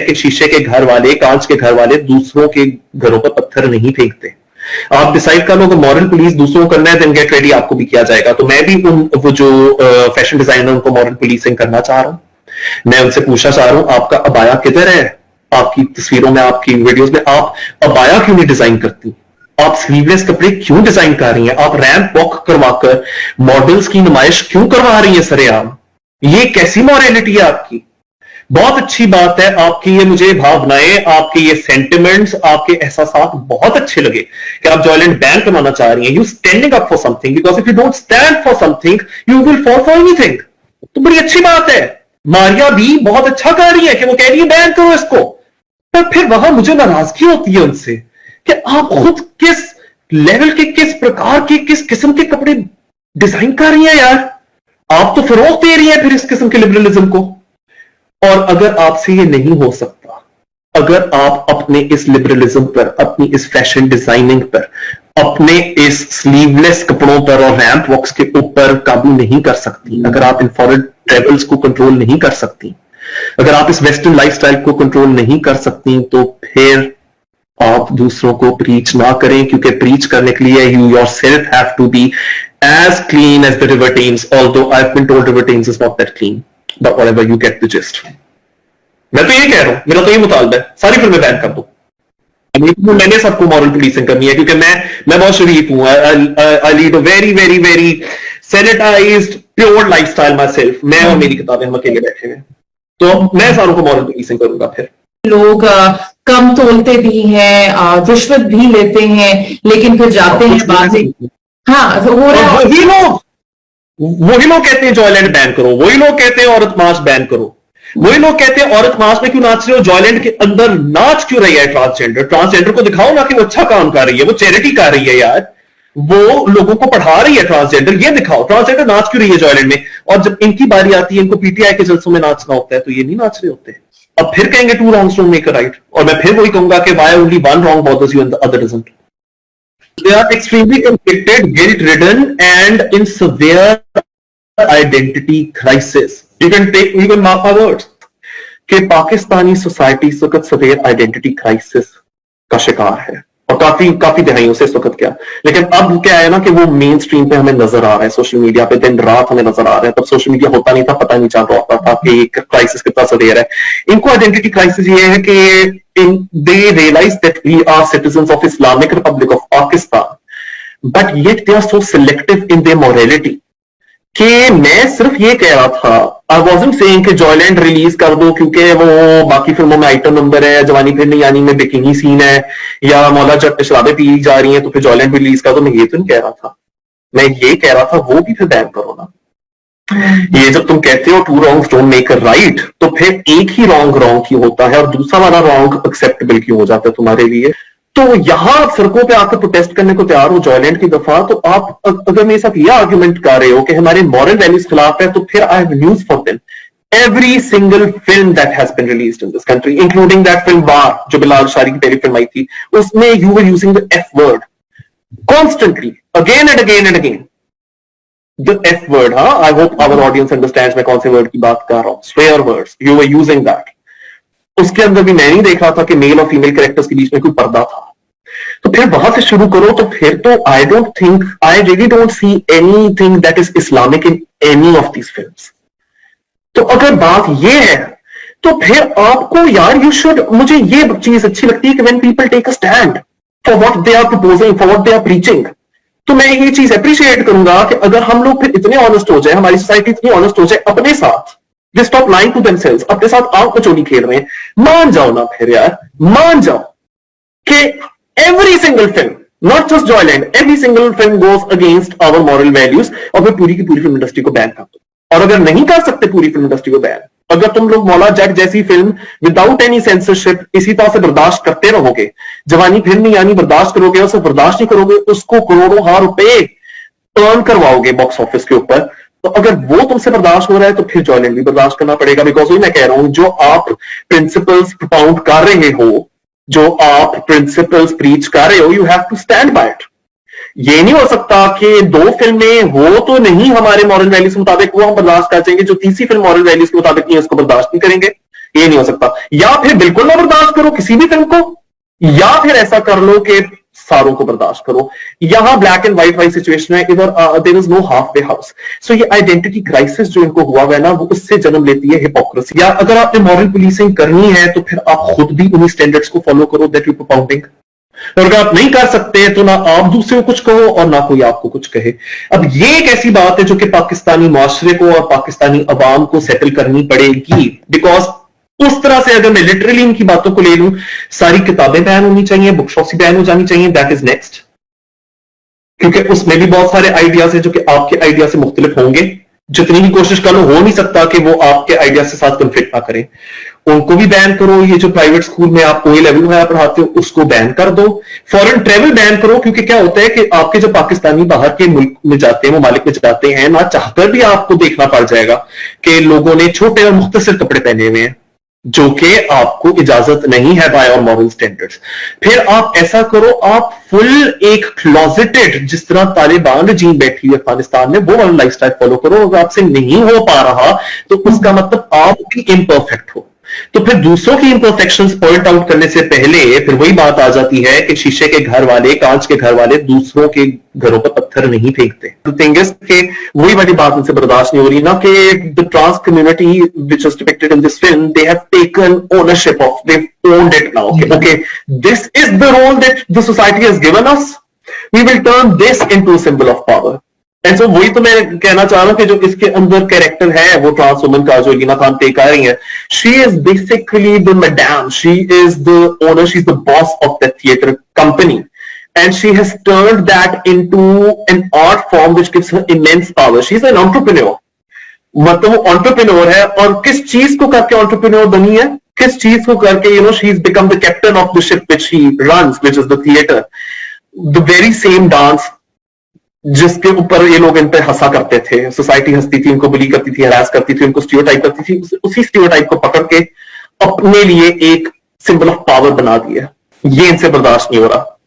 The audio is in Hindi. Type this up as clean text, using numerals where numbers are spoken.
कि शीशे के घर वाले, कांच के घर वाले दूसरों के घरों पर पत्थर नहीं फेंकते। आप डिसाइड कर लो कि मॉरल पुलिस दूसरों को करना है, देन गेट रेडी, आपको भी किया जाएगा। तो मैं भी वो जो फैशन डिजाइनर उनको मॉरल पुलिसिंग करना चाह रहा हूं। मैं उनसे पूछना चाह रहा हूं, आपका अबाया किधर है? आपकी तस्वीरों में, आपकी वीडियोस में आप अबाया क्यों नहीं डिजाइन करती? आप स्लीवलेस कपड़े क्यों डिजाइन कर रही हैं? आप रैंप वॉक करवाकर मॉडल्स की नुमाइश क्यों करवा रही है सरेआम? ये कैसी मॉरलिटी है आपकी? बहुत अच्छी बात है आपकी ये मुझे भावनाएं, आपके ये सेंटिमेंट्स, आपके एहसास बहुत अच्छे लगे कि आप जॉयलैंड बैन करवाना चाह रही हैं। You standing up for something, because if you don't stand for something you will fall for anything. तो बड़ी अच्छी बात है। मारिया भी बहुत अच्छा कर रही है कि वो कह रही है बैन करो इसको, पर फिर वहां मुझे नाराजगी होती है उनसे कि आप खुद किस लेवल के, किस प्रकार के, किस किस्म के कपड़े डिजाइन कर रही हैं यार। आप तो फरोग दे रही हैं फिर इस किस्म के लिबरलिज्म को। और अगर आपसे ये नहीं हो सकता, अगर आप अपने इस लिबरलिज्म पर, अपनी इस फैशन डिजाइनिंग पर, अपने इस स्लीवलेस कपड़ों पर और रैंप वॉक्स के ऊपर काबू नहीं कर सकती, अगर आप इन फॉरेन ट्रेवल्स को कंट्रोल नहीं कर सकती, अगर आप इस वेस्टर्न लाइफस्टाइल को कंट्रोल नहीं कर सकती, तो फिर आप दूसरों को प्रीच ना करें, क्योंकि प्रीच करने के लिए you yourself have to be as clean as the river Thames, although I've been told river Thames is not that clean, but whatever, you get the gist. मैं तो ये कह रहा हूं, मेरा तो ये मुतालबा है, सारी फिल्में बैन कर दो। मैंने सबको मॉरल पुलिसिंग करनी है, क्योंकि मैं बहुत शरीफ हूं। I lead a very very very sanitized pure lifestyle myself। मैं और मेरी किताबें हम अकेले बैठे हैं, तो मैं सारों को मॉरल पुलिसिंग करूंगा। फिर लोग कम तोलते भी हैं, रिश्वत भी लेते हैं, लेकिन फिर जाते हैं बाद में। हाँ, तो वही लोग कहते हैं जॉयलैंड बैन करो, वही लोग कहते हैं औरत मार्च बैन करो, वही लोग कहते हैं औरत मार्च में क्यों नाच रहे हो, जॉयलैंड के अंदर नाच क्यों रही है ट्रांसजेंडर को दिखाओ ना कि वो अच्छा काम कर रही है, वो चैरिटी कर रही है यार, वो लोगों को पढ़ा रही है ट्रांसजेंडर, ये दिखाओ ट्रांसजेंडर नाच क्यों रही है जॉयलैंड में। और जब इनकी बारी आती है, इनको पीटीआई के जलसों में नाचना होता है, तो ये नहीं नाच रहे होते। अब फिर कहेंगे two wrongs don't make a right, और मैं फिर वही कहूंगा कि why only one wrong bothers you and the other doesn't. They are extremely conflicted, guilt-ridden, and in severe identity crisis. You can mark my words कि पाकिस्तानी सोसाइटी इस वक्त severe identity crisis का शिकार है, और काफी दहाइयों से इस वक्त क्या। लेकिन अब क्या है ना कि वो मेन स्ट्रीम पे हमें नजर आ रहा है, सोशल मीडिया पे दिन रात हमें नजर आ रहा है। तब सोशल मीडिया होता नहीं था, पता नहीं चल रहा था कि क्राइसिस कितना सवेयर है। इनको आइडेंटिटी क्राइसिस ये है कि they realize that we are citizens of Islamic Republic of Pakistan, but yet they are so selective in their morality कि मैं सिर्फ ये कह रहा था, I wasn't saying कि जॉयलैंड रिलीज कर दो क्योंकि वो बाकी फिल्मों में आइटम नंबर है, जवानी फिर नहीं यानी में बिकिनी सीन है, या मौला जब शराबें पी जा रही हैं तो फिर जॉयलैंड भी रिलीज कर दो। मैं ये तो नहीं कह रहा था, मैं ये कह रहा था वो भी फिर बैन करो ना। ये जब तुम कहते हो two wrongs don't make a right, तो फिर एक ही रॉन्ग क्यों होता है और दूसरा वाला रॉन्ग एक्सेप्टेबल क्यों हो जाता है तुम्हारे लिए? तो यहां आप सड़कों पे आकर प्रोटेस्ट करने को तैयार हो जॉयलैंड की दफा, तो आप अगर मेरे साथ ये आर्ग्यूमेंट कर रहे हो कि हमारे मॉरल वैल्यूज खिलाफ है, तो फिर I have news for them. Every single film that has been released in this country, including that film War, जो बिलाल शारी की पहली फिल्म आई थी, उसमें you were using the F word constantly, again and again and again. The F word, हाँ, I hope our audience understands मैं कौन से वर्ड की बात कर रहा हूँ। Swear words, you were using that. उसके अंदर भी मैं नहीं देख रहा था कि मेल और फीमेल कैरेक्टर्स के बीच में कोई पर्दा था। तो फिर वहां से शुरू करो, तो फिर तो I really don't see anything that is Islamic in any of these films. तो अगर बात ये है, तो फिर आपको यार मुझे ये चीज अच्छी लगती है कि when people take a stand for what they are proposing, for what they are preaching, तो मैं ये चीज अप्रिशिएट करूंगा कि अगर हम लोग फिर इतने ऑनेस्ट हो जाए, हमारी सोसाइटी इतनी ऑनेस्ट हो जाए अपने साथ, they stop lying to themselves, अपने साथ आंख कचौड़ी खेल रहे हैं, मान जाओ ना फिर यार, मान जाओ कि every single film, not just Joyland, every single film goes against our moral values, और फिर पूरी की पूरी फिल्म इंडस्ट्री को बैन कर दो। और अगर नहीं कर सकते पूरी फिल्म इंडस्ट्री को बैन, अगर तुम लोग मौला जट जैसी फिल्म विदाउट एनी सेंसरशिप इसी तरह से बर्दाश्त करते रहोगे, जवानी फिर नहीं यानी बर्दाश्त करोगे, और सिर्फ बर्दाश्त नहीं करोगे, उसको करोड़ों रुपए अर्न करवाओगे बॉक्स ऑफिस के ऊपर, तो अगर वो तुमसे बर्दाश्त हो रहा है तो फिर जॉयलैंड भी बर्दाश्त करना पड़ेगा। बिकॉज वही मैं कह रहा हूं, जो आप प्रिंसिपल्स प्रोपाउंड कर रहे हो, जो आप प्रिंसिपल्स प्रीच कर रहे हो, you have to stand by it. ये नहीं हो सकता कि दो फिल्में हो तो नहीं हमारे मॉरल वैल्यूज के मुताबिक, वो हम बर्दाश्त कर देंगे, जो तीसरी फिल्म मॉरल वैल्यूज के मुताबिक नहीं है उसको बर्दाश्त नहीं करेंगे। ये नहीं हो सकता। या फिर बिल्कुल ना बर्दाश्त करो किसी भी फिल्म को, या फिर ऐसा कर लो कि सारों को बर्दाश्त करो। यहां ब्लैक एंड व्हाइट वाली सिचुएशन है, इधर there is no half way house. So ये आइडेंटिटी क्राइसिस जो इनको हुआ है ना, वो उससे जन्म लेती है हिपोक्रेसी। या अगर आपने मॉरल पुलिसिंग करनी है तो फिर आप खुद भी उन्हीं स्टैंडर्ड्स को फॉलो करो दैट यू प्रोपाउंडिंग। और अगर आप नहीं कर सकते तो ना आप दूसरे को कुछ कहो और ना कोई आपको कुछ कहे। अब ये एक ऐसी बात है जो कि पाकिस्तानी माशरे को और पाकिस्तानी अवाम को सेटल करनी पड़ेगी, बिकॉज उस तरह से अगर मैं लिटरली इनकी बातों को ले लूं, सारी किताबें बैन होनी चाहिए, बुक शॉप्स बैन हो जानी चाहिए, दैट इज नेक्स्ट। क्योंकि उसमें भी बहुत सारे आइडियाज है जो कि आपके आइडिया से मुख्तलिफ होंगे। जितनी भी कोशिश कर लो, हो नहीं सकता कि वो आपके आइडिया से साथ कन्फ्लिक्ट ना करें। उनको भी बैन करो। ये जो प्राइवेट स्कूल में आप कोई लेवल में पढ़ाते हो उसको बैन कर दो। फॉरेन ट्रेवल बैन करो, क्योंकि क्या होता है कि आपके जो पाकिस्तानी बाहर के मुल्क में जाते हैं, ममालिक में जाते हैं, ना चाहकर भी आपको देखना पड़ जाएगा कि लोगों ने छोटे और मुख्तसर कपड़े पहने हुए हैं जो कि आपको इजाजत नहीं है बाय और मॉरल स्टैंडर्ड्स। फिर आप ऐसा करो, आप फुल एक क्लॉजेटेड, जिस तरह तालिबान रजीम बैठी है अफगानिस्तान में, वो वाला लाइफस्टाइल फॉलो करो। अगर आपसे नहीं हो पा रहा तो उसका मतलब आप भी इम्परफेक्ट हो। तो फिर दूसरों की इम्परफेक्शंस पॉइंट आउट करने से पहले फिर वही बात आ जाती है कि शीशे के घर वाले, कांच के घर वाले दूसरों के घरों पर पत्थर नहीं फेंकते। तो थिंग इज कि वही वाली बात उनसे बर्दाश्त नहीं हो रही ना, कि the trans community which was depicted in this film, they have taken ownership of, they owned it now. Okay, this is the role that the society has given us, we will turn this into a symbol of power. And so वही तो मैं कहना चाह रहा हूं कि जो इसके अंदर कैरेक्टर है वो ट्रांस वुमन का, जो लीना खान टेक आ रही है, she is basically the madam, she is the owner, she is the boss of the theatre company, and she has turned that into an art form which gives her immense power. She is an entrepreneur. मतलब वो entrepreneur है, और किस चीज को करके entrepreneur बनी है, किस चीज को करके, you know, she's become the captain of the ship which she runs, which is the theater. The very same dance जिसके ऊपर ये लोग इन पे हंसा करते थे, सोसाइटी हंसती थी, उनको बुली करती थी, हरास करती थी, उनको स्टीरियोटाइप करती थी, उसी स्टीरियोटाइप को पकड़ के अपने लिए एक सिंबल ऑफ पावर बना दिया। ये इनसे बर्दाश्त नहीं हो रहा।